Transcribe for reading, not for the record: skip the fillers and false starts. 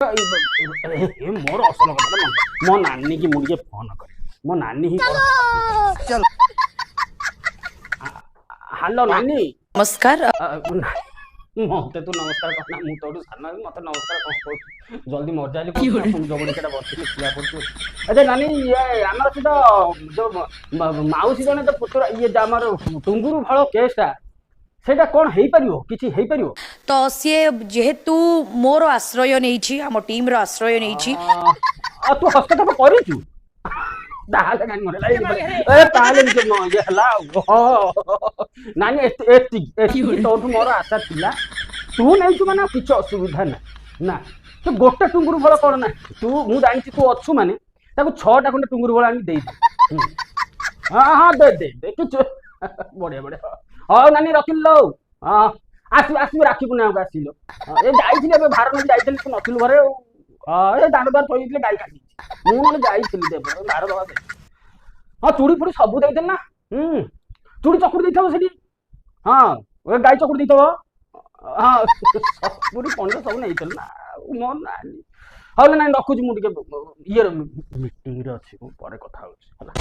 मोर असल कथा मो नानी की मुझे फोन करे मो नानी ही चल हेलो नानी नमस्कार। मते तू नमस्कार कहना मु तो साना मते नमस्कार कह जल्दी मर जाली को जबड़ी केटा बसिले खिया पड़छ। अच्छा नानी ये हमर से तो जो माउसी जने तो पुत्र ये हमर टुंगुरु फळ केसटा सेटा कोन हेई परियो किछि हेई परियो तो सी जेहेतु मोर आश्रय नहीं आम टीम रो आश्रय नहीं तू हस्तक्षेप करिछु ताले कानी मरे लाई ए ताले न ये हला नानी एति तोठु मोर आशा थिला तू नै छु माने किछ असुविधा ना ना तो गोटे टुंगुरु फळ कोन ना तू मु जानि तू अछु माने ताको 6 टा खंडे टुंगुरु फळ आनी देई दे। हां हां दे किछ बढ़िया बढ़िया हां नानी रखिलो हां आसि आसि राखी पुना आसिलो ए जाइथिले बे भार नै जाइथिले तू नथिलु घरे ए दान दान थोइथिले गाई काटी मु मन जाइथिली दे भार दवा दे हां चूड़ी फुड़ी सब देइथल ना चूड़ी चकुड़ी देइथबो सेठी हां ओ गाई चकुड़ी देइथबो हां पूरी पंड सब नेइथल ना मन नानी हले नानी रखुची मु टिके ये मीटिंग रे अछि परे कथा होछि हला।